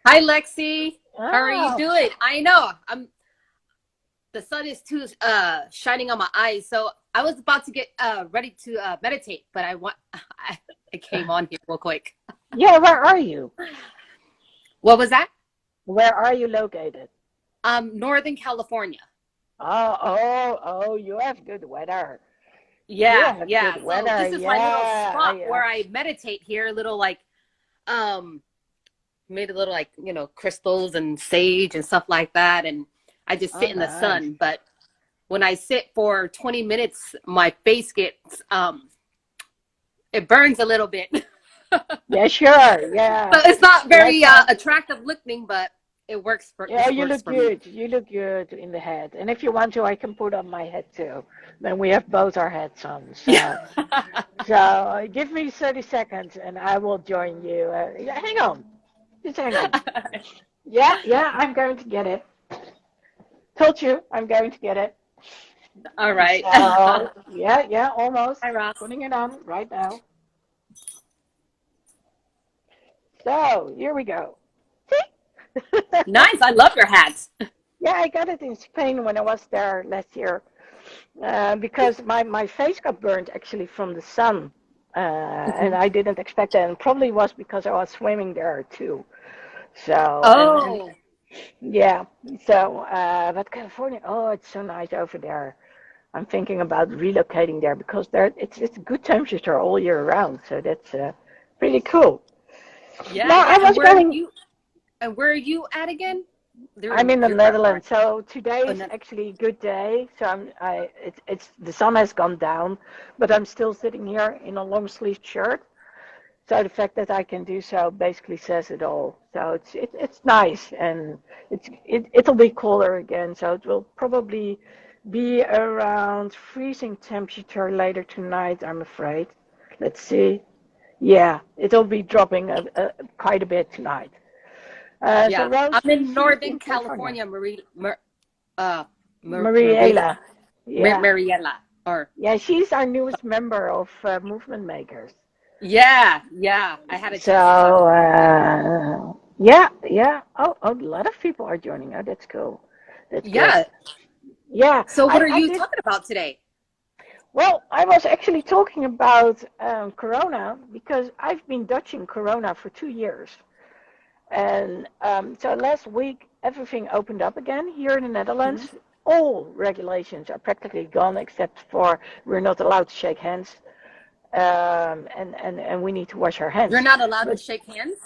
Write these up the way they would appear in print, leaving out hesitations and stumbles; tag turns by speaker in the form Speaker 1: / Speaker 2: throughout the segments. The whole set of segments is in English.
Speaker 1: Hi, Lexi. How are you
Speaker 2: Oh,
Speaker 1: doing? I know the sun is too shining on my eyes, so I was about to get ready to meditate, but I came on here real quick.
Speaker 2: yeah, where are you?
Speaker 1: What was that?
Speaker 2: Where are you located?
Speaker 1: Northern California.
Speaker 2: Oh, you have good weather. You
Speaker 1: Yeah,
Speaker 2: have
Speaker 1: yeah.
Speaker 2: good
Speaker 1: So
Speaker 2: weather.
Speaker 1: this is my little
Speaker 2: Yeah,
Speaker 1: spot where I meditate here, a little like um made a little like, crystals and sage and stuff like that, and I just
Speaker 2: oh,
Speaker 1: sit in the
Speaker 2: nice.
Speaker 1: sun, but when I sit for 20 minutes, my face gets it burns a little bit. So
Speaker 2: Yeah, sure. Yeah.
Speaker 1: it's not
Speaker 2: Last
Speaker 1: very
Speaker 2: time,
Speaker 1: attractive looking, but
Speaker 2: yeah,
Speaker 1: this
Speaker 2: you
Speaker 1: works
Speaker 2: look
Speaker 1: for me.
Speaker 2: good. You look good in the head. And if you want to, I can put on my head too. Then we have both our heads on.
Speaker 1: Yeah.
Speaker 2: So give me 30 seconds and I will join you. Yeah, hang on. Just hang on. Yeah, I'm going to get it. Told you I'm going to get it.
Speaker 1: All right.
Speaker 2: So, yeah, almost.
Speaker 1: Hi, Ross.
Speaker 2: Putting it on right now. So, here we go. See?
Speaker 1: Nice. I love your hats.
Speaker 2: Yeah, I got it in Spain when I was there last year because my face got burned actually from the sun. And I didn't expect that. And probably was because I was swimming there too. So, and
Speaker 1: Oh,
Speaker 2: yeah, so, but California, oh, it's so nice over there. I'm thinking about relocating there because there it's good temperature all year round, so that's pretty cool.
Speaker 1: yeah,
Speaker 2: Now I
Speaker 1: yeah.
Speaker 2: was going.
Speaker 1: And where are you at again?
Speaker 2: I'm
Speaker 1: You're
Speaker 2: in the
Speaker 1: Europe, right?
Speaker 2: Netherlands, so today
Speaker 1: Oh,
Speaker 2: is
Speaker 1: no.
Speaker 2: actually a good day. So it's the sun has gone down, but I'm still sitting here in a long sleeved shirt. So the fact that I can do so basically says it all. So it's nice, and it'll be cooler again. So it will probably be around freezing temperature later tonight, I'm afraid. Let's see. Yeah, it'll be dropping quite a bit tonight. So
Speaker 1: Yeah. I'm
Speaker 2: Rosie,
Speaker 1: in
Speaker 2: she's
Speaker 1: Northern
Speaker 2: in California.
Speaker 1: California, Maria,
Speaker 2: Mariela. Yeah,
Speaker 1: Mariella. Or
Speaker 2: yeah, she's our newest member of Movement Makers.
Speaker 1: yeah, yeah. I had a
Speaker 2: So,
Speaker 1: chance to talk to her.
Speaker 2: yeah. Oh, a lot of people are joining. Oh, that's cool. That's good.
Speaker 1: Yeah.
Speaker 2: Yeah,
Speaker 1: So what are
Speaker 2: I
Speaker 1: you
Speaker 2: did.
Speaker 1: talking about today?
Speaker 2: Well, I was actually talking about Corona because I've been dodging Corona for 2 years. And so last week, everything opened up again here in the
Speaker 1: Hmm.
Speaker 2: Netherlands. All regulations are practically gone except for we're not allowed to shake hands, and we need to wash our
Speaker 1: You're
Speaker 2: hands.
Speaker 1: not allowed to
Speaker 2: But
Speaker 1: shake hands?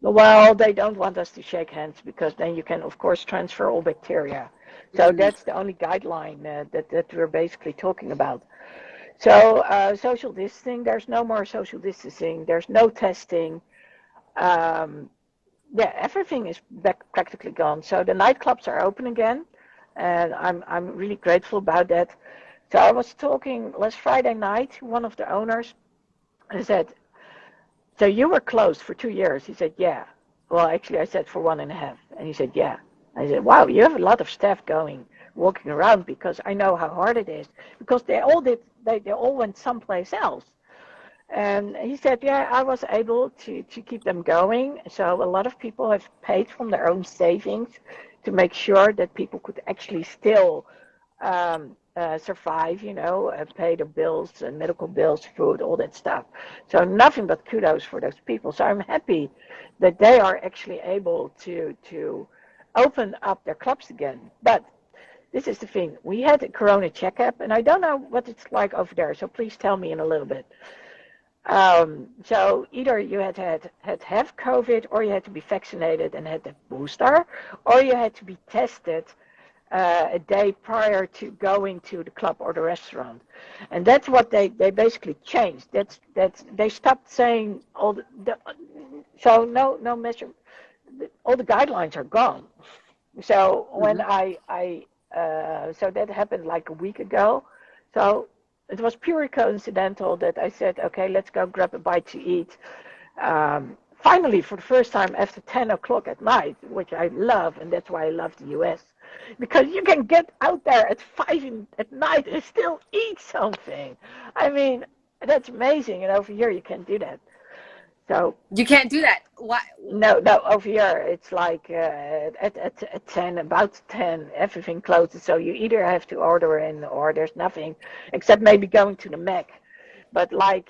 Speaker 2: well, they don't want us to shake hands because then you can, of course, transfer all bacteria. So
Speaker 1: Mm.
Speaker 2: that's the only guideline that we're basically talking about. So social distancing, there's no more social distancing. There's no testing. Um, yeah, everything is back practically gone. So the nightclubs are open again, and I'm really grateful about that. So I was talking last Friday night to one of the owners. I said, so you were closed for 2 years? He said, yeah. Well, actually, I said for 1.5. And he said, yeah. I said, wow, you have a lot of staff walking around because I know how hard it is. Because they all went someplace else. And he said, yeah, I was able to keep them going. So a lot of people have paid from their own savings to make sure that people could actually still survive, pay the bills and medical bills, food, all that stuff. So nothing but kudos for those people. So I'm happy that they are actually able to open up their clubs again. But this is the thing. We had a corona checkup, and I don't know what it's like over there. So please tell me in a little bit. So either you had have COVID, or you had to be vaccinated and had the booster, or you had to be tested a day prior to going to the club or the restaurant. And that's what they basically changed. That's they stopped saying so no measure, all the guidelines are gone. So when
Speaker 1: Hmm.
Speaker 2: so that happened like a week ago. So it was purely coincidental that I said, okay, let's go grab a bite to eat. Finally, for the first time after 10 o'clock at night, which I love, and that's why I love the US, because you can get out there at 5 at night and still eat something. I mean, that's amazing, and over here you can't do that. So
Speaker 1: You can't do that. Why?
Speaker 2: no, no, over here it's like at 10, about 10, everything closes. So you either have to order in or there's nothing except maybe going to the Mac. But like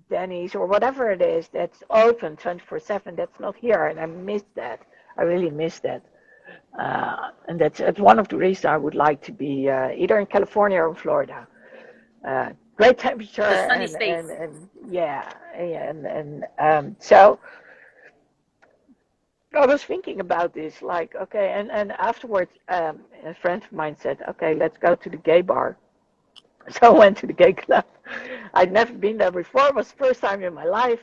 Speaker 2: Denny's or whatever it is that's open 24/7, that's not here. And I miss that. I really miss that. And that's one of the reasons I would like to be either in California or Florida. Great temperature
Speaker 1: The sunny
Speaker 2: and
Speaker 1: states.
Speaker 2: yeah, and so I was thinking about this, like, okay, and afterwards, a friend of mine said, okay, let's go to the gay bar. So I went to the gay club. I'd never been there before. It was the first time in my life.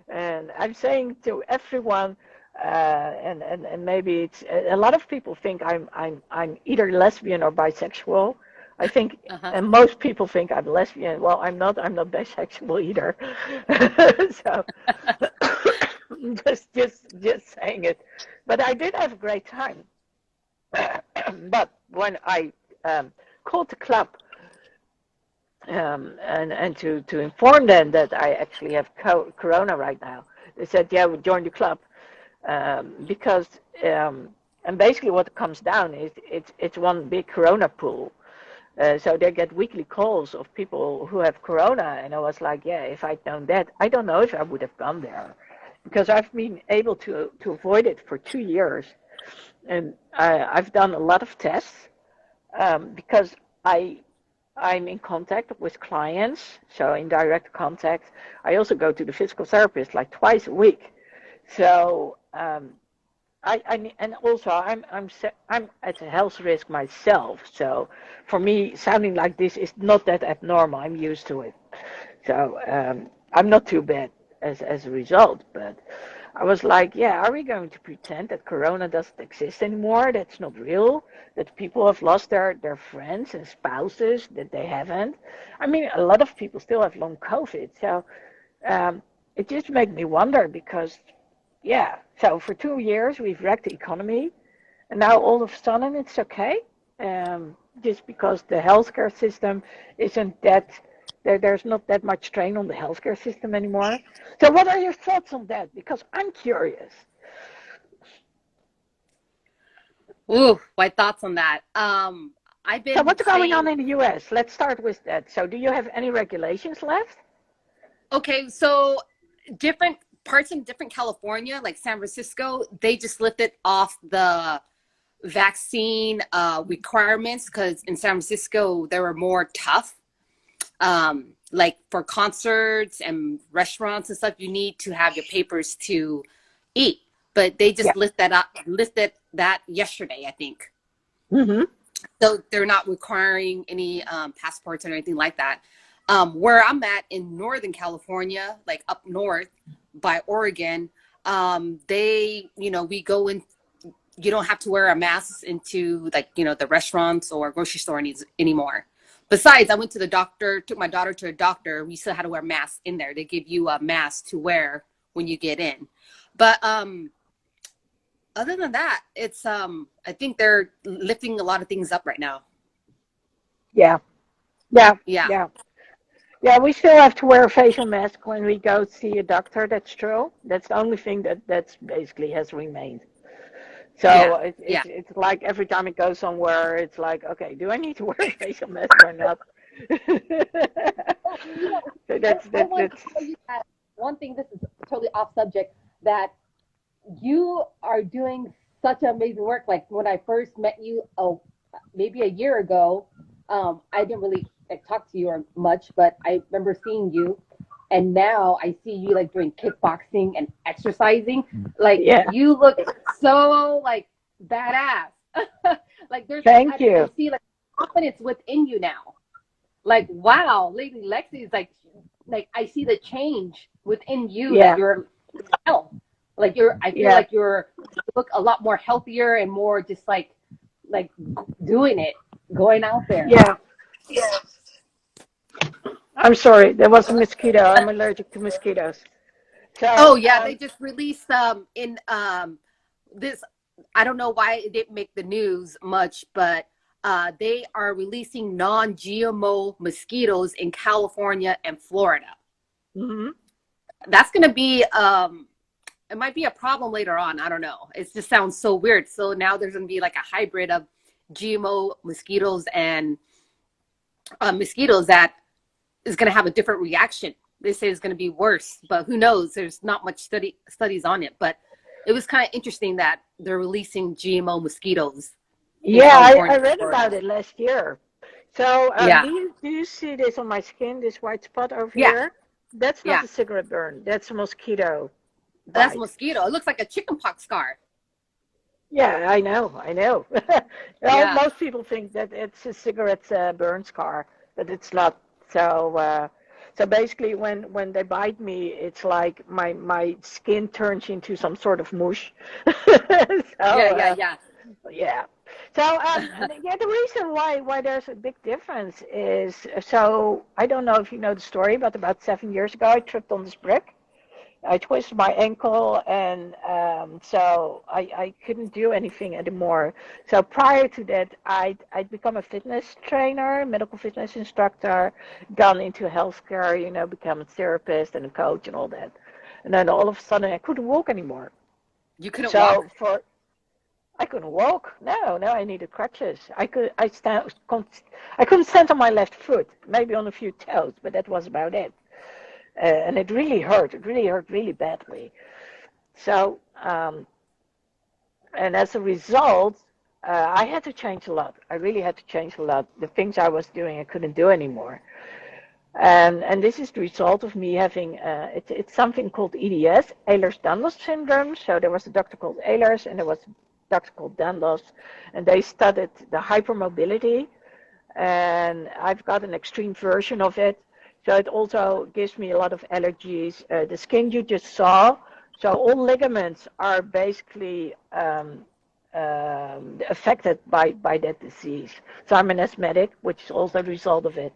Speaker 2: And I'm saying to everyone, and maybe it's a lot of people think I'm either lesbian or bisexual. I think,
Speaker 1: Uh-huh.
Speaker 2: and most people think I'm lesbian. Well, I'm not. I'm not bisexual either. So just saying it. But I did have a great time. But when I called the club and to inform them that I actually have corona right now, they said, "Yeah, we join the club," because and basically what it comes down is it's one big corona pool. So they get weekly calls of people who have corona, and I was like, yeah, if I'd known that, I don't know if I would have gone there, because I've been able to avoid it for 2 years, and I've done a lot of tests because I'm in contact with clients, so in direct contact. I also go to the physical therapist like twice a week. So and also I'm at a health risk myself. So for me, sounding like this is not that abnormal. I'm used to it. So I'm not too bad as a result. But I was like, yeah, are we going to pretend that Corona doesn't exist anymore? That's not real. That people have lost their friends and spouses that they haven't. I mean, a lot of people still have long COVID. So um, it just made me wonder because, yeah, so for 2 years we've wrecked the economy, and now all of a sudden it's okay, just because the healthcare system isn't that there's not that much strain on the healthcare system anymore. So what are your thoughts on that? Because I'm curious.
Speaker 1: Ooh, my thoughts on that. I've
Speaker 2: So
Speaker 1: been
Speaker 2: what's going on
Speaker 1: saying,
Speaker 2: in the US? Let's start with that. So do you have any regulations left?
Speaker 1: okay, so different parts in different California, like San Francisco, they just lifted off the vaccine requirements because in San Francisco they were more tough. Like for concerts and restaurants and stuff, you need to have your papers to eat. But they
Speaker 2: Yeah.
Speaker 1: just lifted that yesterday, I think.
Speaker 2: Mm-hmm.
Speaker 1: So they're not requiring any passports or anything like that. Where I'm at in Northern California, like up north by Oregon, we go in, you don't have to wear a mask into like, the restaurants or grocery store anymore. Besides, I went to the doctor, took my daughter to a doctor. We still had to wear masks in there. They give you a mask to wear when you get in. But other than that, it's I think they're lifting a lot of things up right now.
Speaker 2: Yeah. Yeah.
Speaker 1: Yeah.
Speaker 2: Yeah. Yeah, we still have to wear a facial mask when we go see a doctor. That's true. That's the only thing that's basically has remained. So
Speaker 1: Yeah. Yeah.
Speaker 2: it's like every time it goes somewhere, it's like, okay, do I need to wear a facial mask or not?
Speaker 1: Oh,
Speaker 2: So
Speaker 1: I wanted to tell you that one thing, this is totally off subject, that you are doing such amazing work. Like when I first met you, maybe a year ago, I didn't really like, talk to you or much, but I remember seeing you. And now I see you like doing kickboxing and exercising. Like
Speaker 2: yeah.
Speaker 1: you look so like badass. Like
Speaker 2: Thank
Speaker 1: I
Speaker 2: you.
Speaker 1: see like confidence within you now. Like wow, Lady Lexi is like I see the change within you that
Speaker 2: Yeah.
Speaker 1: you're health. Like I feel
Speaker 2: Yeah.
Speaker 1: like you look a lot more healthier and more just like doing it, going out there.
Speaker 2: Yeah. I'm sorry. There was a mosquito. I'm allergic to mosquitoes.
Speaker 1: Oh
Speaker 2: So,
Speaker 1: yeah, they just released in this. I don't know why it didn't make the news much, but they are releasing non-GMO mosquitoes in California and Florida.
Speaker 2: mhm.
Speaker 1: That's gonna be it might be a problem later on. I don't know. It just sounds so weird. So now there's gonna be like a hybrid of GMO mosquitoes and mosquitoes that is gonna have a different reaction. They say it's gonna be worse, but who knows? There's not much studies on it. But it was kind of interesting that they're releasing GMO mosquitoes in
Speaker 2: Yeah, I
Speaker 1: California,
Speaker 2: read
Speaker 1: Florida.
Speaker 2: about it last year. So,
Speaker 1: Yeah,
Speaker 2: do you see this on my skin, this white spot over
Speaker 1: yeah,
Speaker 2: here? That's not
Speaker 1: yeah.
Speaker 2: a cigarette burn. That's a mosquito
Speaker 1: That's a
Speaker 2: bite.
Speaker 1: mosquito. It looks like a chickenpox scar.
Speaker 2: Yeah, I know, I know. Well,
Speaker 1: Yeah.
Speaker 2: most people think that it's a cigarette burn scar, but it's not. So, so basically, when they bite me, it's like my skin turns into some sort of mush. So,
Speaker 1: Yeah, yeah, yeah.
Speaker 2: yeah. So, yeah, the reason why there's a big difference is, so I don't know if you know the story, but about 7 years ago, I tripped on this brick. I twisted my ankle, and so I couldn't do anything anymore. So prior to that, I'd become a fitness trainer, medical fitness instructor, gone into healthcare, become a therapist and a coach and all that. And then all of a sudden, I couldn't walk anymore.
Speaker 1: You couldn't walk?
Speaker 2: So I couldn't walk. No, no, I needed crutches. I couldn't stand on my left foot, maybe on a few toes, but that was about it. And it really hurt. It really hurt really badly. So, and as a result, I had to change a lot. I really had to change a lot. The things I was doing, I couldn't do anymore. And this is the result of me having, it's something called EDS, Ehlers-Danlos syndrome. So there was a doctor called Ehlers and there was a doctor called Danlos, and they studied the hypermobility, and I've got an extreme version of it. So it also gives me a lot of allergies. The skin you just saw, so all ligaments are basically affected by that disease. So I'm an asthmatic, which is also the result of it.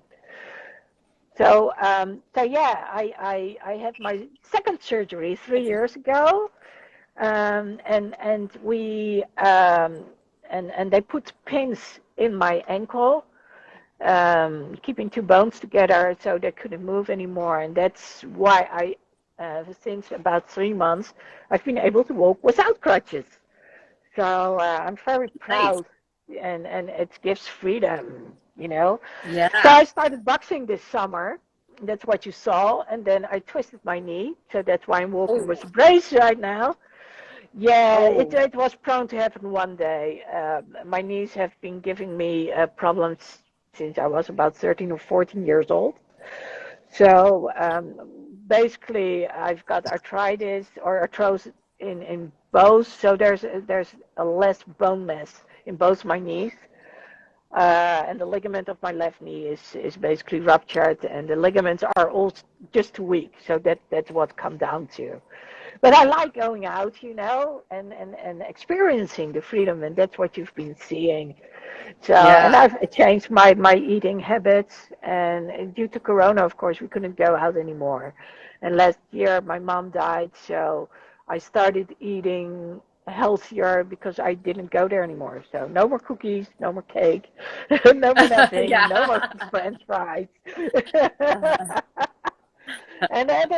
Speaker 2: So yeah, I had my second surgery 3 years ago, and we and they put pins in my ankle, keeping two bones together so they couldn't move anymore. And that's why since about 3 months, I've been able to walk without crutches. So I'm very
Speaker 1: Nice.
Speaker 2: proud, and it gives freedom. So
Speaker 1: Yeah.
Speaker 2: I started boxing this summer. That's what you saw. And then I twisted my knee. So that's why I'm walking
Speaker 1: Oh,
Speaker 2: with a brace right now. Yeah, it,
Speaker 1: oh,
Speaker 2: it was prone to happen one day. My knees have been giving me problems since I was about 13 or 14 years old. So basically, I've got arthritis or arthrosis in both. So there's a less bone mass in both my knees. And the ligament of my left knee is basically ruptured, and the ligaments are all just too weak. So that's what come down to. But I like going out, and experiencing the freedom, and that's what you've been seeing. So, and
Speaker 1: yeah.
Speaker 2: I've changed my eating habits, and due to Corona, of course, we couldn't go out anymore. And last year, my mom died, so I started eating healthier because I didn't go there anymore. So no more cookies, no more cake, no more nothing, no more
Speaker 1: Yeah.
Speaker 2: French fries. And then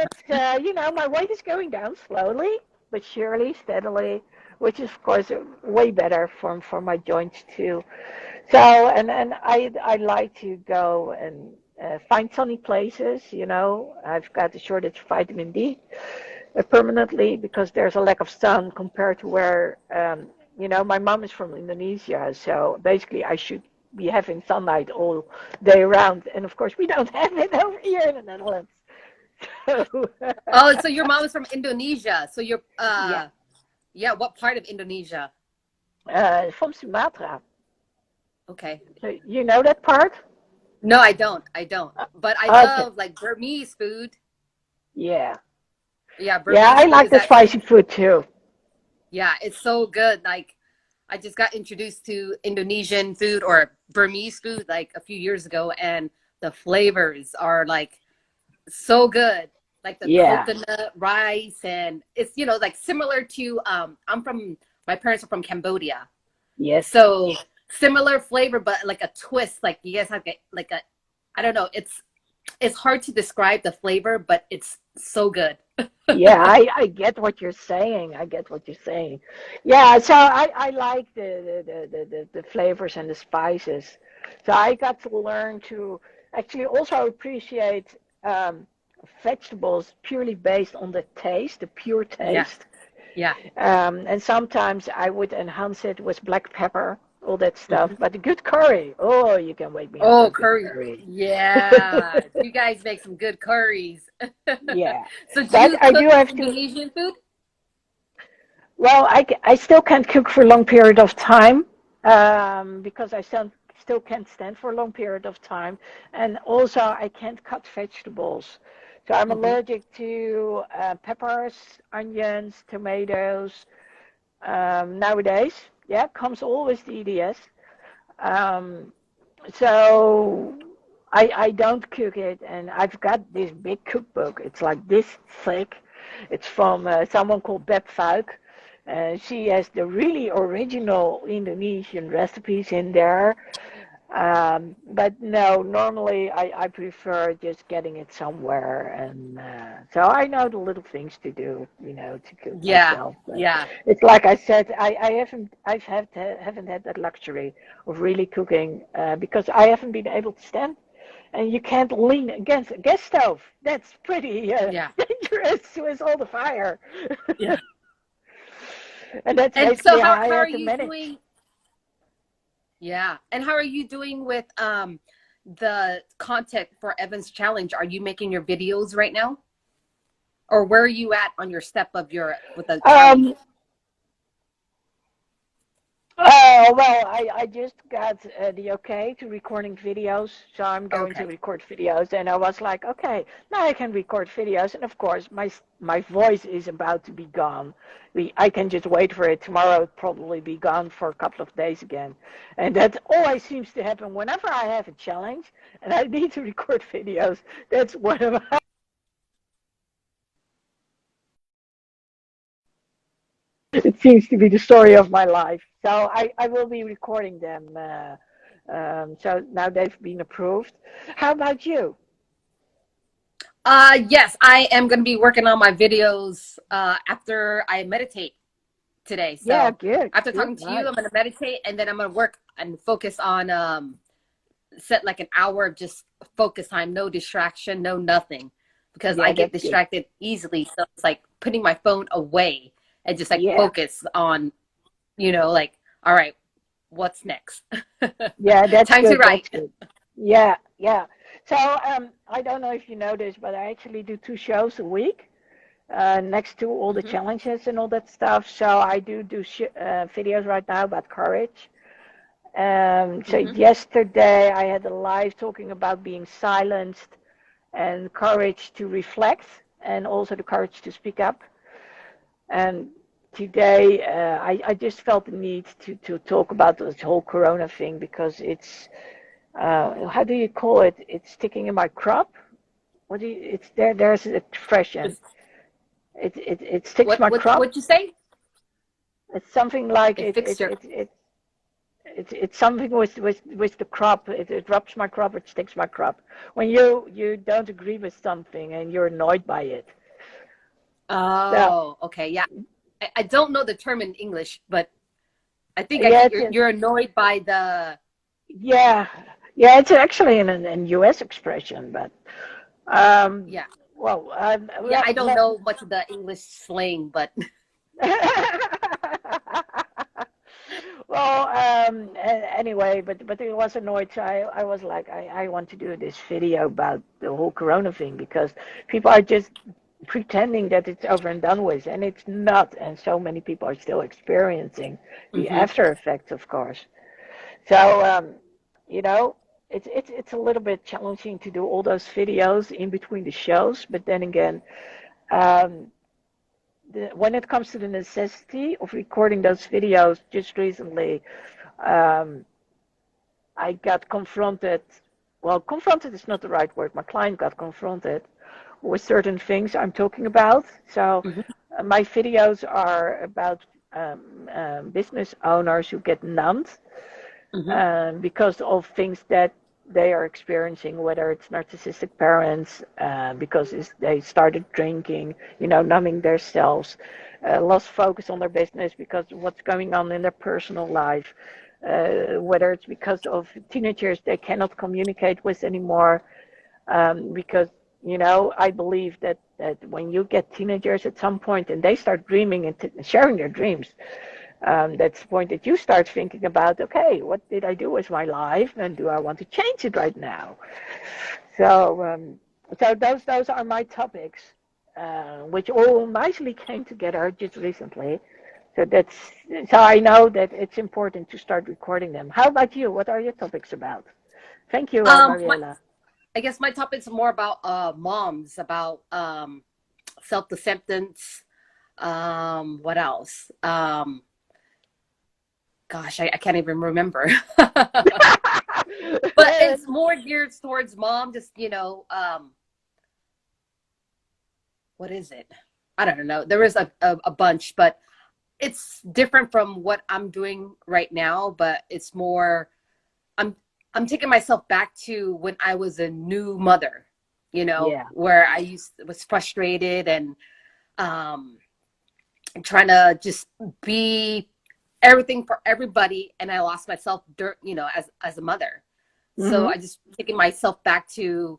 Speaker 2: my weight is going down slowly, but surely, steadily, which is, of course, way better for my joints too. So, and I like to go and find sunny places. I've got a shortage of vitamin D permanently because there's a lack of sun compared to where, my mom is from Indonesia. So basically, I should be having sunlight all day around. And of course, we don't have it over here in the Netherlands. So,
Speaker 1: Oh, so your mom is from Indonesia. So you're
Speaker 2: yeah,
Speaker 1: yeah, what part of Indonesia?
Speaker 2: from Sumatra.
Speaker 1: Okay.
Speaker 2: So you know that part?
Speaker 1: No, I don't. I don't. But I
Speaker 2: Okay.
Speaker 1: love like Burmese food.
Speaker 2: Yeah.
Speaker 1: Yeah,
Speaker 2: Yeah,
Speaker 1: Burmese
Speaker 2: I
Speaker 1: food
Speaker 2: like
Speaker 1: is
Speaker 2: the
Speaker 1: actually,
Speaker 2: spicy food too.
Speaker 1: yeah, it's so good. Like I just got introduced to Indonesian food or Burmese food like a few years ago, and the flavors are like so good. Like the
Speaker 2: Yeah.
Speaker 1: coconut rice, and it's like similar to I'm from my parents are from Cambodia.
Speaker 2: Yes.
Speaker 1: So similar flavor, but like a twist. Like you guys have like a I don't know, it's It's hard to describe the flavor, but it's so good.
Speaker 2: Yeah, I get what you're saying. I get what you're saying. Yeah, so I like the flavors and the spices. So I got to learn to actually also appreciate um, vegetables purely based on the taste, the pure
Speaker 1: Yeah,
Speaker 2: taste.
Speaker 1: yeah.
Speaker 2: And sometimes I would enhance it with black pepper, all that stuff.
Speaker 1: Hmm.
Speaker 2: But a good curry, oh, you can wake me up
Speaker 1: Oh,
Speaker 2: with good
Speaker 1: curry.
Speaker 2: curry.
Speaker 1: Yeah, you guys make some good curries.
Speaker 2: Yeah,
Speaker 1: So, do
Speaker 2: but
Speaker 1: you
Speaker 2: I do
Speaker 1: cook
Speaker 2: have to.
Speaker 1: Indonesian food?
Speaker 2: Well, I still can't cook for a long period of time because I still can't stand for a long period of time. And also, I can't cut vegetables. So I'm
Speaker 1: Hmm.
Speaker 2: allergic to peppers, onions, tomatoes. Nowadays, yeah, comes always the EDS. Um, so I don't cook it, and I've got this big cookbook. It's like this thick. It's from someone called Beb Fuik. She has the really original Indonesian recipes in there. But no, normally I prefer just getting it somewhere, and so I know the little things to do, to cook
Speaker 1: Yeah,
Speaker 2: myself. But
Speaker 1: yeah,
Speaker 2: it's like I said, haven't had that luxury of really cooking because I haven't been able to stand, and you can't lean against a gas stove. That's pretty
Speaker 1: yeah,
Speaker 2: dangerous with all the fire,
Speaker 1: yeah.
Speaker 2: and that's
Speaker 1: And so,
Speaker 2: basically how I
Speaker 1: how are
Speaker 2: had to
Speaker 1: you
Speaker 2: manage.
Speaker 1: doing? Yeah, and how are you doing with the content for Evan's challenge? Are you making your videos right now, or where are you at on your step of your with the challenge?
Speaker 2: Um, Oh, well, I just got the okay to recording videos, so I'm going to
Speaker 1: Okay.
Speaker 2: record videos, and I was like, okay, now I can record videos, and of course, my voice is about to be gone. I can just wait for it. Tomorrow it'll probably be gone for a couple of days again, and that always seems to happen whenever I have a challenge, and I need to record videos. That's one of it seems to be the story of my life. So I will be recording them. So now they've been approved. How about you?
Speaker 1: Yes, I am going to be working on my videos after I meditate today.
Speaker 2: Yeah,
Speaker 1: So
Speaker 2: good,
Speaker 1: after
Speaker 2: good,
Speaker 1: talking to you,
Speaker 2: nice.
Speaker 1: I'm going to meditate, and then I'm going to work and focus on set like an hour of just focus time, no distraction, no nothing, because I
Speaker 2: Yeah,
Speaker 1: get
Speaker 2: that's good.
Speaker 1: distracted easily. So it's like putting my phone away and just like
Speaker 2: Yeah,
Speaker 1: focus on, like, all right, what's next?
Speaker 2: yeah, that's
Speaker 1: Time to
Speaker 2: good.
Speaker 1: write.
Speaker 2: That's good. Yeah, yeah. So I don't know if you know this, but I actually do 2 shows a week. Next to all the
Speaker 1: Hmm.
Speaker 2: challenges and all that stuff. So I do videos right now about courage. So
Speaker 1: Hmm.
Speaker 2: yesterday I had a live talking about being silenced and courage to reflect and also the courage to speak up. And today I just felt the need to talk about this whole corona thing because it's, how do you call it? It's sticking in my crop. It's there's an expression. It sticks
Speaker 1: What
Speaker 2: my
Speaker 1: what
Speaker 2: crop.
Speaker 1: what'd you say?
Speaker 2: It's something like
Speaker 1: It fixed your.
Speaker 2: it's something with the crop. It rubs my crop. It sticks my crop. When you don't agree with something and you're annoyed by it. So
Speaker 1: Oh, okay, yeah. I don't know the term in English, but I
Speaker 2: yeah,
Speaker 1: get
Speaker 2: it's
Speaker 1: you're annoyed by the.
Speaker 2: yeah, yeah. It's actually an U.S. expression, but um,
Speaker 1: Yeah,
Speaker 2: well,
Speaker 1: yeah. I don't know much of the English slang, but
Speaker 2: well, anyway, but it was annoyed. So I was like, I want to do this video about the whole Corona thing because people are just pretending that it's over and done with, and it's not. And so many people are still experiencing the
Speaker 1: hmm.
Speaker 2: after effects, of course. So you know, it's a little bit challenging to do all those videos in between the shows, but then again. Um, when it comes to the necessity of recording those videos, just recently, um, I got confronted. Well, confronted is not the right word. My client got confronted with certain things I'm talking about. So,
Speaker 1: Hmm.
Speaker 2: my videos are about business owners who get numbed
Speaker 1: Hmm.
Speaker 2: because of things that they are experiencing, whether it's narcissistic parents because they started drinking, numbing themselves, lost focus on their business because of what's going on in their personal life, whether it's because of teenagers they cannot communicate with anymore, because I believe that when you get teenagers at some point and they start dreaming and sharing their dreams, that's the point that you start thinking about, okay, what did I do with my life, and do I want to change it right now? So, so those are my topics, which all nicely came together just recently. So that's so I know that it's important to start recording them. How about you? What are your topics about? Thank you,
Speaker 1: My,
Speaker 2: Mariela.
Speaker 1: I guess my topic's more about moms, about self acceptance. What else? Gosh, I can't even remember. But it's more geared towards mom. Just what is it? I don't know. There is a bunch, but it's different from what I'm doing right now. But it's more. I'm I'm taking myself back to when I was a new mother.
Speaker 2: Yeah,
Speaker 1: Where was frustrated and um, trying to just be everything for everybody, and I lost myself, as a mother. So
Speaker 2: hmm,
Speaker 1: I just taking myself back to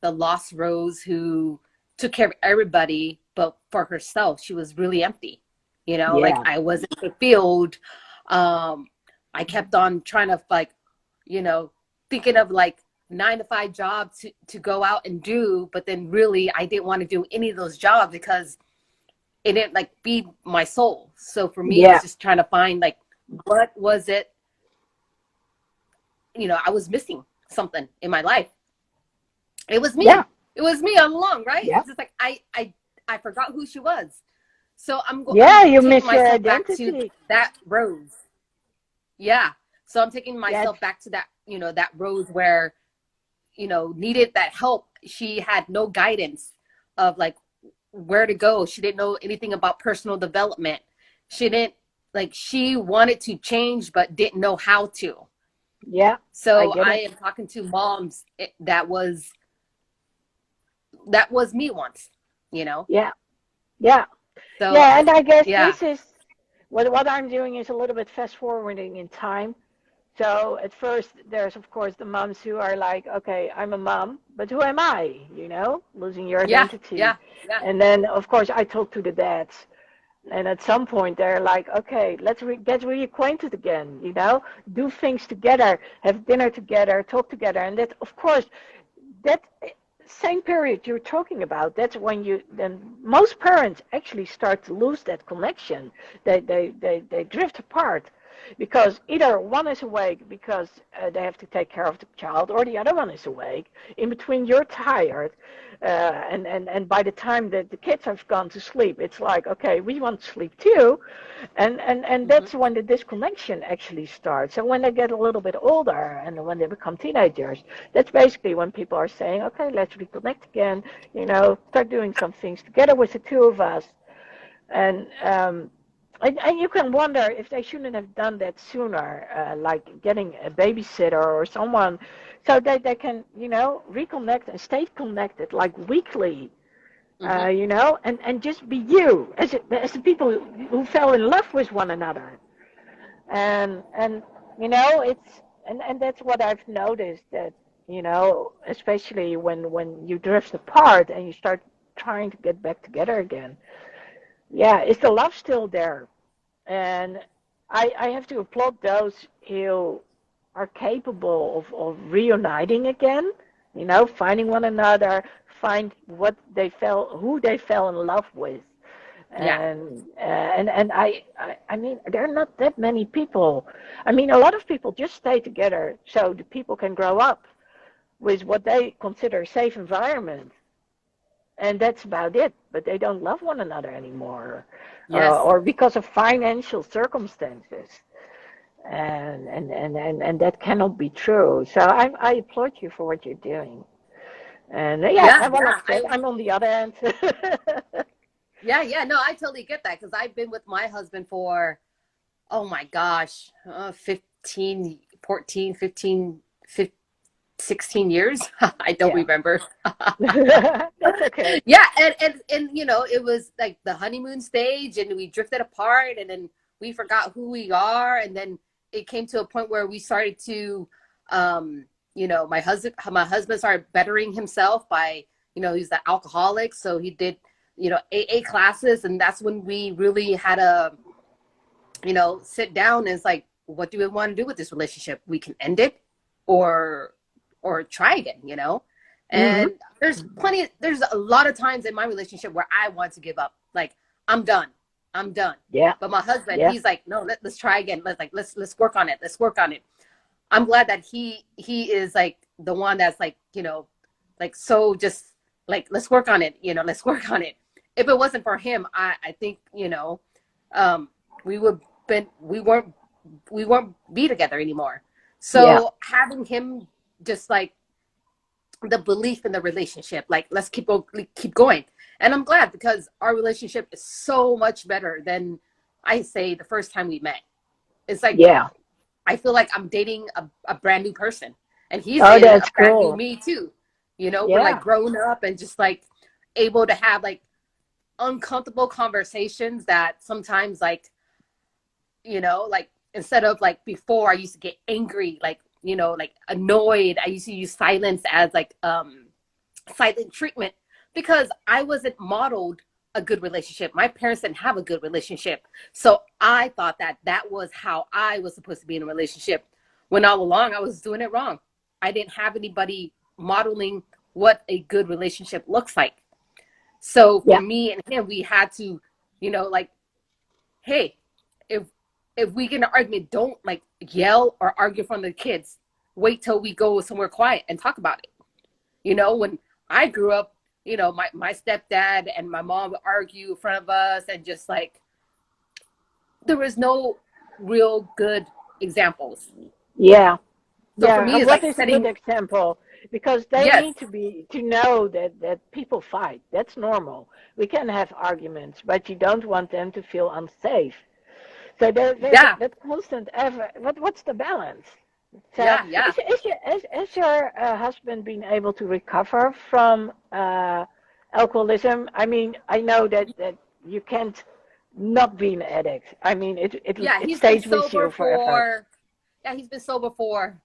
Speaker 1: the lost Rose who took care of everybody, but for herself, she was really empty. Like
Speaker 2: yeah,
Speaker 1: I wasn't fulfilled. Um, I kept on trying to you know, thinking of like 9 to 5 jobs to go out and do, but then really I didn't want to do any of those jobs because it didn't like feed my soul. So for me, it was
Speaker 2: yeah,
Speaker 1: just trying to find like what was it, I was missing something in my life. It was
Speaker 2: yeah,
Speaker 1: me. It was me all along, right?
Speaker 2: yeah,
Speaker 1: It's just like I forgot who she was. So
Speaker 2: yeah.
Speaker 1: I'm
Speaker 2: You
Speaker 1: taking
Speaker 2: miss your
Speaker 1: myself back to
Speaker 2: identity.
Speaker 1: that Rose. Yeah. So I'm taking
Speaker 2: Yeah,
Speaker 1: myself back to that, that Rose where, needed that help. She had no guidance of like where to go. She didn't know anything about personal development. She didn't she wanted to change but didn't know how to.
Speaker 2: yeah. I
Speaker 1: So
Speaker 2: get
Speaker 1: I
Speaker 2: it.
Speaker 1: am talking to moms that was me once.
Speaker 2: Yeah, yeah.
Speaker 1: So
Speaker 2: Yeah, and I guess
Speaker 1: yeah.
Speaker 2: this is what I'm doing is a little bit fast forwarding in time. So at first, there's of course the moms who are like, okay, I'm a mom, but who am I? Losing your
Speaker 1: Yeah.
Speaker 2: identity.
Speaker 1: Yeah. Yeah.
Speaker 2: And then of course I talk to the dads, and at some point they're like, okay, let's get reacquainted again. Do things together, have dinner together, talk together, and that of course that same period you're talking about, that's when then most parents actually start to lose that connection. They drift apart because either one is awake because they have to take care of the child, or the other one is awake. In between, you're tired, and by the time that the kids have gone to sleep, it's like, okay, we want to sleep too, and
Speaker 1: Hmm.
Speaker 2: that's when the disconnection actually starts. So when they get a little bit older and when they become teenagers, that's basically when people are saying, okay, let's reconnect again, start doing some things together with the two of us. And and you can wonder if they shouldn't have done that sooner, like getting a babysitter or someone, so that they can, reconnect and stay connected, like weekly,
Speaker 1: Hmm.
Speaker 2: and just be you as the people who fell in love with one another. And it's and that's what I've noticed, that especially when you drift apart and you start trying to get back together again. Yeah, is the love still there? And I have to applaud those who are capable of reuniting again, finding one another, find who they fell in love with.
Speaker 1: Yeah.
Speaker 2: And I mean, there are not that many people. I mean, a lot of people just stay together so the people can grow up with what they consider a safe environment, and that's about it. But they don't love one another anymore,
Speaker 1: Yes.
Speaker 2: or because of financial circumstances, and that cannot be true. So I applaud you for what you're doing. And yeah,
Speaker 1: Yeah.
Speaker 2: I want
Speaker 1: Yeah.
Speaker 2: to say I'm on the other end.
Speaker 1: Yeah. Yeah. No, I totally get that because I've been with my husband for, oh my gosh, 15, 14, 15, 16 years. I don't
Speaker 2: Yeah.
Speaker 1: remember.
Speaker 2: That's okay.
Speaker 1: Yeah, and you know, it was like the honeymoon stage, and we drifted apart, and then we forgot who we are, and then it came to a point where we started to, you know, my husband started bettering himself by, you know, he's the alcoholic, so he did, you know, AA classes, and that's when we really had a, you know, sit down and it's like, what do we want to do with this relationship? We can end it, or try again, you know.
Speaker 2: Hmm.
Speaker 1: And there's a lot of times in my relationship where I want to give up, like, I'm done, I'm done.
Speaker 2: Yeah.
Speaker 1: But my husband,
Speaker 2: Yeah.
Speaker 1: he's like, no, let's try again, let's work on it, let's work on it. I'm glad that he is like the one that's like, you know, like, so just like, let's work on it, you know, let's work on it. If it wasn't for him, I think, you know, um we would been we weren't be together anymore.
Speaker 2: Yeah.
Speaker 1: So having him, just like the belief in the relationship, like, let's keep going. And I'm glad, because our relationship is so much better than, I say, the first time we met. It's like,
Speaker 2: Yeah.
Speaker 1: I feel like I'm dating a brand new person, and he's
Speaker 2: Oh,
Speaker 1: dating a
Speaker 2: that's
Speaker 1: brand new
Speaker 2: cool.
Speaker 1: me too. You know, we're like
Speaker 2: Yeah.
Speaker 1: grown up and just like able to have like uncomfortable conversations that sometimes, like, you know, like, instead of like before, I used to get angry, like, you know, like annoyed. I used to use silence as like silent treatment, because I wasn't modeled a good relationship. My parents didn't have a good relationship, so I thought that that was how I was supposed to be in a relationship, when all along I was doing it wrong. I didn't have anybody modeling what a good relationship looks like. So for
Speaker 2: Yeah.
Speaker 1: me and him, we had to, you know, like, hey, if we get in an argument, don't like yell or argue in front of the kids. Wait till we go somewhere quiet and talk about it. You know, when I grew up, you know, my stepdad and my mom would argue in front of us, and just like, there was no real good examples.
Speaker 2: Yeah.
Speaker 1: So for
Speaker 2: Yeah.
Speaker 1: me,
Speaker 2: And
Speaker 1: it's
Speaker 2: what
Speaker 1: like
Speaker 2: is a good
Speaker 1: setting,
Speaker 2: example? Because they
Speaker 1: yes,
Speaker 2: need to know that people fight. That's normal. We can have arguments, but you don't want them to feel unsafe. So there's
Speaker 1: yeah,
Speaker 2: that constant effort. What's the balance? So
Speaker 1: yeah.
Speaker 2: is your husband been able to recover from alcoholism? I mean, I know that you can't not be an addict. I mean,
Speaker 1: Yeah,
Speaker 2: it
Speaker 1: he's been
Speaker 2: stays with
Speaker 1: sober
Speaker 2: you forever.
Speaker 1: for, yeah, he's been sober for,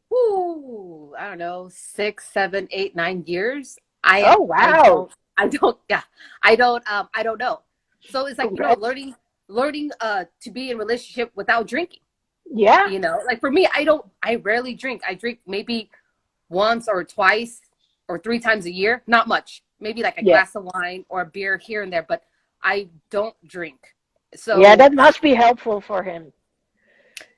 Speaker 1: whoo, I don't know, 6, 7, 8, 9 years. I
Speaker 2: Oh
Speaker 1: I
Speaker 2: wow!
Speaker 1: don't yeah, I don't know. So it's like, you know,
Speaker 2: Congrats.
Speaker 1: learning to be in relationship without drinking.
Speaker 2: Yeah,
Speaker 1: You know, like for me, I rarely drink. I drink maybe once or twice or 3 times a year, not much. Maybe like a
Speaker 2: yeah,
Speaker 1: glass of wine or a beer here and there, but I don't drink.
Speaker 2: yeah.
Speaker 1: So
Speaker 2: That must be helpful for him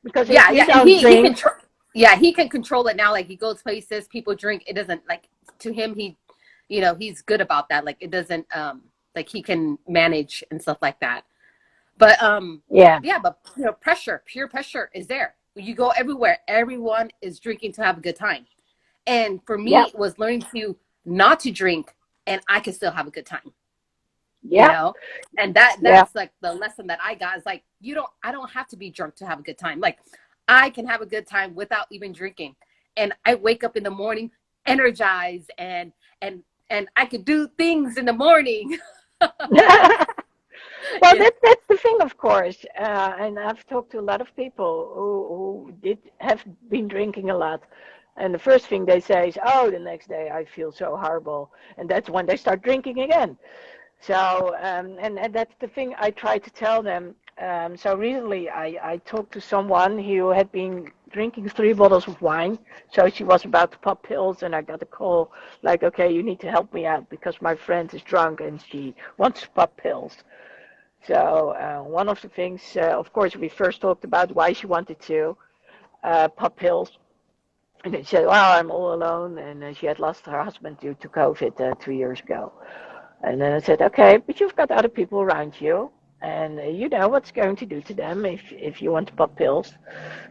Speaker 2: because if
Speaker 1: yeah,
Speaker 2: you
Speaker 1: yeah, and
Speaker 2: don't
Speaker 1: he can
Speaker 2: drink,
Speaker 1: yeah, he can control it now. Like, he goes places, people drink, it doesn't, like, to him, he, you know, he's good about that. Like, it doesn't, like, he can manage and stuff like that. But
Speaker 2: yeah,
Speaker 1: yeah, but you know, pure pressure is there. You go everywhere, everyone is drinking to have a good time. And for me,
Speaker 2: yeah,
Speaker 1: it was learning to not to drink, and I can still have a good time, you
Speaker 2: yeah,
Speaker 1: know. And
Speaker 2: yeah,
Speaker 1: that's like the lesson that I got, is like, I don't have to be drunk to have a good time. Like, I can have a good time without even drinking, and I wake up in the morning energized, and I could do things in the morning.
Speaker 2: Well,
Speaker 1: Yeah,
Speaker 2: that's the thing, of course. And I've talked to a lot of people who did have been drinking a lot. And the first thing they say is, "Oh, the next day I feel so horrible," and that's when they start drinking again. So, and that's the thing I try to tell them. So recently I talked to someone who had been drinking 3 bottles of wine. So she was about to pop pills, and I got a call like, "Okay, you need to help me out because my friend is drunk and she wants to pop pills." So one of the things, of course, we first talked about why she wanted to pop pills. And then she said, "Well, I'm all alone," and she had lost her husband due to COVID 2 years ago. And then I said, "Okay, but you've got other people around you, and you know what's going to do to them if you want to pop pills."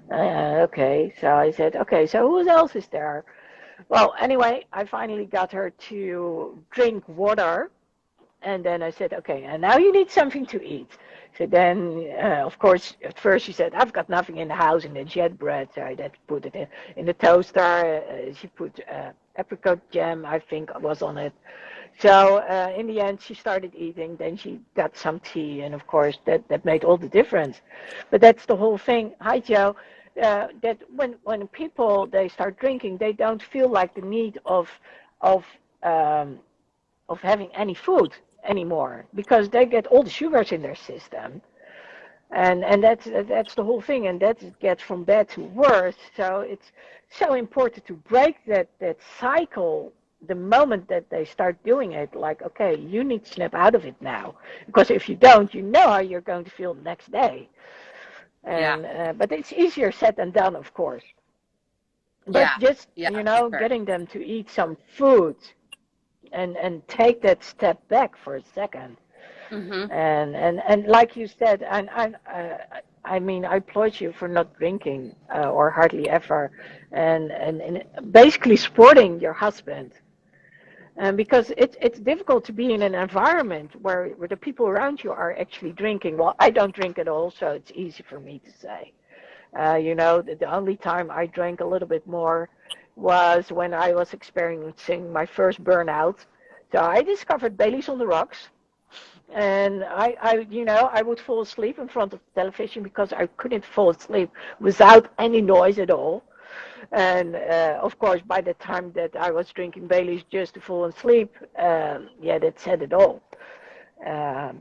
Speaker 2: Okay, so I said, "Okay, so who else is there?" Well, anyway, I finally got her to drink water, and then I said, "Okay, and now you need something to eat." So then, of course, at first she said, "I've got nothing in the house," and then she had bread, so I had to put it in the toaster. She put apricot jam, I think, was on it. So in the end, she started eating. Then she got some tea, and of course, that made all the difference. But that's the whole thing. Hi, Joe. That when people they start drinking, they don't feel like the need of um, of having any food anymore because they get all the sugars in their system, and that's the whole thing, and that gets from bad to worse. So it's so important to break that cycle the moment that they start doing it. Like, okay, you need to snap out of it now, because if you don't, you know how you're going to feel the next day.
Speaker 1: Yeah.
Speaker 2: And but it's easier said than done, of course. But
Speaker 1: Yeah.
Speaker 2: just
Speaker 1: Yeah, for sure.
Speaker 2: getting them to eat some food and take that step back for a second.
Speaker 1: Mm-hmm.
Speaker 2: And like you said, I mean, I applaud you for not drinking or hardly ever, and basically supporting your husband. And because it's difficult to be in an environment where the people around you are actually drinking. Well, I don't drink at all, so it's easy for me to say. The only time I drank a little bit more was when I was experiencing my first burnout. So I discovered Bailey's on the rocks, and I would fall asleep in front of the television because I couldn't fall asleep without any noise at all. And of course, by the time that I was drinking Bailey's just to fall asleep, yeah, that said it all.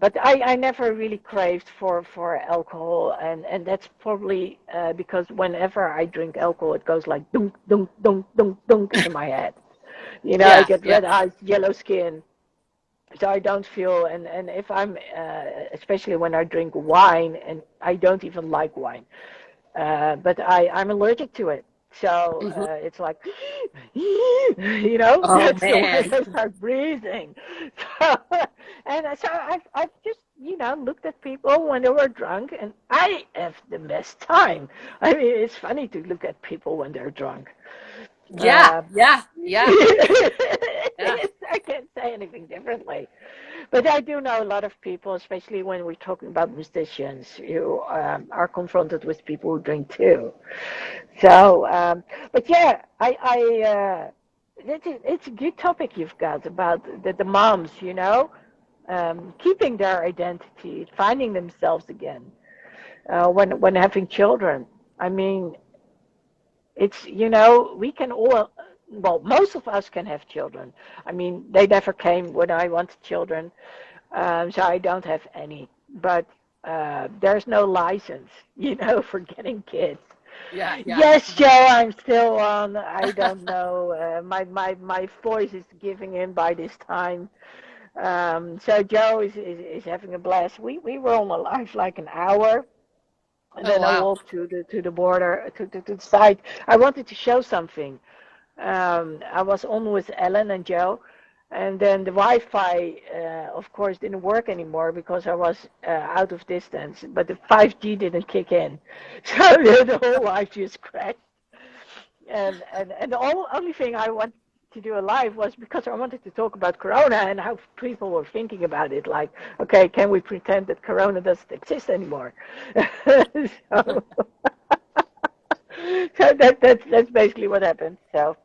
Speaker 2: But I never really craved for alcohol, and that's probably because whenever I drink alcohol, it goes like dunk, dunk, dunk, dunk, dunk in my head. I
Speaker 1: Yeah.
Speaker 2: get
Speaker 1: Yeah.
Speaker 2: red eyes, yellow skin, so I don't feel, and if I'm, especially when I drink wine, and I don't even like wine, but I'm allergic to it. So
Speaker 1: Mm-hmm.
Speaker 2: it's like,
Speaker 1: Oh
Speaker 2: that's the way
Speaker 1: man.
Speaker 2: I start breathing. So, and so I've just, looked at people when they were drunk, and I have the best time. I mean, it's funny to look at people when they're drunk.
Speaker 1: Yeah.
Speaker 2: Uh,
Speaker 1: Yeah. Yeah. Yeah.
Speaker 2: I can't say anything differently. But I do know a lot of people, especially when we're talking about musicians, who are confronted with people who drink too. So, but yeah, it's a good topic you've got about the moms, keeping their identity, finding themselves again when having children. I mean, it's, we can all, well, most of us can have children. I mean, they never came when I wanted children, so I don't have any. But there's no license, for getting kids.
Speaker 1: Yeah. Yeah.
Speaker 2: Yes, Joe, I'm still on. I don't know. My voice is giving in by this time. So Joe is having a blast. We were on live like an hour. And
Speaker 1: Oh
Speaker 2: then I
Speaker 1: wow.
Speaker 2: walked to the border, to the side. I wanted to show something. I was on with Ellen and Joe, and then the Wi-Fi, of course, didn't work anymore because I was out of distance. But the 5G didn't kick in, so the whole live just crashed. And the only thing I wanted to do a live was because I wanted to talk about Corona and how people were thinking about it. Like, okay, can we pretend that Corona doesn't exist anymore? so, so that's basically what happened. So,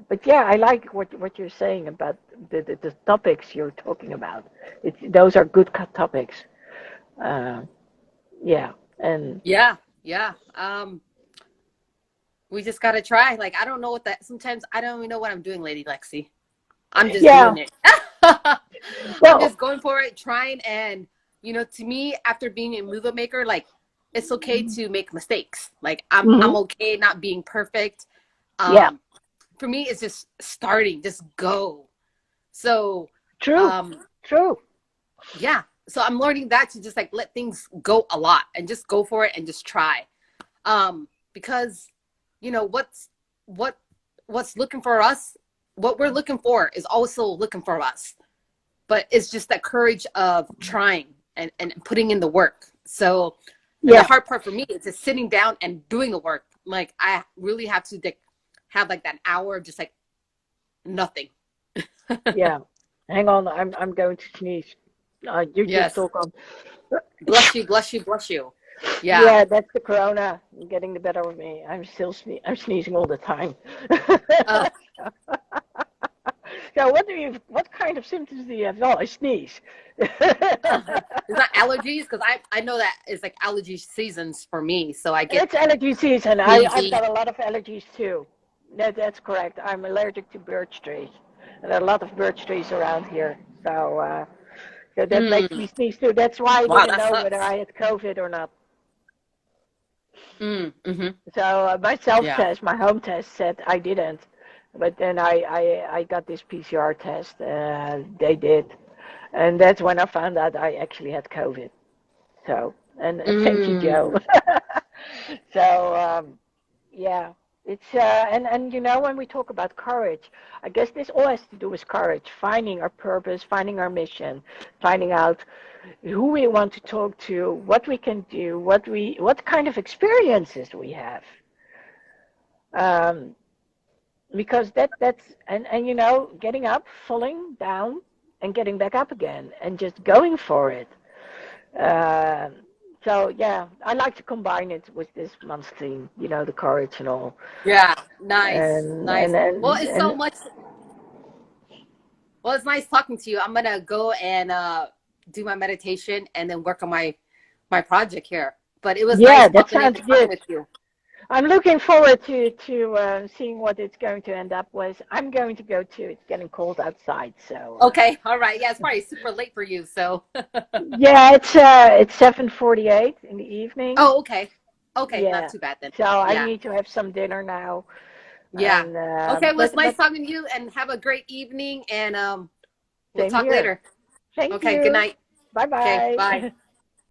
Speaker 2: but yeah, I like what you're saying about the topics you're talking about. Those are good topics. Uh, yeah, and
Speaker 1: Yeah. Yeah. We just gotta try. Like I don't know what that. Sometimes I don't even know what I'm doing, Lady Lexi. I'm just
Speaker 2: yeah.
Speaker 1: doing it. I'm
Speaker 2: Well,
Speaker 1: just going for it, trying. And to me, after being a movie maker, like it's okay to make mistakes. Like I'm
Speaker 2: mhm,
Speaker 1: okay not being perfect.
Speaker 2: yeah,
Speaker 1: Um, for me, it's just starting, just go. So,
Speaker 2: true,
Speaker 1: um,
Speaker 2: true.
Speaker 1: yeah. So I'm learning that to just like let things go a lot and just go for it and just try. Because what what's looking for us, what we're looking for is also looking for us. But it's just that courage of trying and putting in the work. So, and the
Speaker 2: Yeah,
Speaker 1: hard part for me is just sitting down and doing the work. Like I really have to like, have like that hour of just like nothing.
Speaker 2: yeah. Hang on, I'm going to sneeze. You just
Speaker 1: Yes.
Speaker 2: talk on.
Speaker 1: Bless you, bless you, bless you. Yeah.
Speaker 2: Yeah, that's the corona getting the better of me. I'm sneezing all the time.
Speaker 1: Uh,
Speaker 2: So what kind of symptoms do you have? Oh, I sneeze.
Speaker 1: it's not allergies because I know that it's like allergy seasons for me, so I get
Speaker 2: It's allergy season. I've
Speaker 1: sneezy.
Speaker 2: got a lot of allergies too. That's correct. I'm allergic to birch trees. And there are a lot of birch trees around here. So that makes
Speaker 1: Mm.
Speaker 2: me sneeze too. That's why I
Speaker 1: Wow,
Speaker 2: didn't
Speaker 1: that
Speaker 2: know whether
Speaker 1: sucks.
Speaker 2: I had COVID or not.
Speaker 1: Mm-hmm.
Speaker 2: So my self
Speaker 1: Yeah.
Speaker 2: test, my home test said I didn't. But then I got this PCR test. They did. And that's when I found out I actually had COVID. So, and thank you, Joe.
Speaker 1: Mm.
Speaker 2: So, yeah, it's and you know when we talk about courage, I guess this all has to do with courage, finding our purpose, finding our mission, finding out who we want to talk to, what we can do, what kind of experiences we have. Um, because that's and you know getting up, falling down, and getting back up again, and just going for it. Um, so yeah, I like to combine it with this month's theme, you know, the courage and all.
Speaker 1: Yeah. Nice.
Speaker 2: And
Speaker 1: Nice.
Speaker 2: and
Speaker 1: Well,
Speaker 2: and,
Speaker 1: it's so
Speaker 2: and
Speaker 1: much. Well, it's nice talking to you. I'm gonna go and do my meditation and then work on my project here. But it was
Speaker 2: yeah,
Speaker 1: nice
Speaker 2: that
Speaker 1: popping in
Speaker 2: sounds
Speaker 1: and talking
Speaker 2: good.
Speaker 1: with you.
Speaker 2: I'm looking forward to seeing what it's going to end up with. I'm going to go too. It's getting cold outside, so
Speaker 1: Okay. All right. Yeah, it's probably super late for you. So.
Speaker 2: yeah, it's 7:48 in the evening.
Speaker 1: Oh, okay. Okay, not
Speaker 2: Yeah,
Speaker 1: too bad then.
Speaker 2: so I
Speaker 1: Yeah.
Speaker 2: need to have some dinner now.
Speaker 1: Yeah.
Speaker 2: And
Speaker 1: Okay, well, it's nice
Speaker 2: but
Speaker 1: talking to you and have a great evening and we'll
Speaker 2: same
Speaker 1: talk
Speaker 2: here.
Speaker 1: later.
Speaker 2: Thank
Speaker 1: Okay, good
Speaker 2: you.
Speaker 1: night.
Speaker 2: Bye
Speaker 1: Okay, bye.
Speaker 2: bye.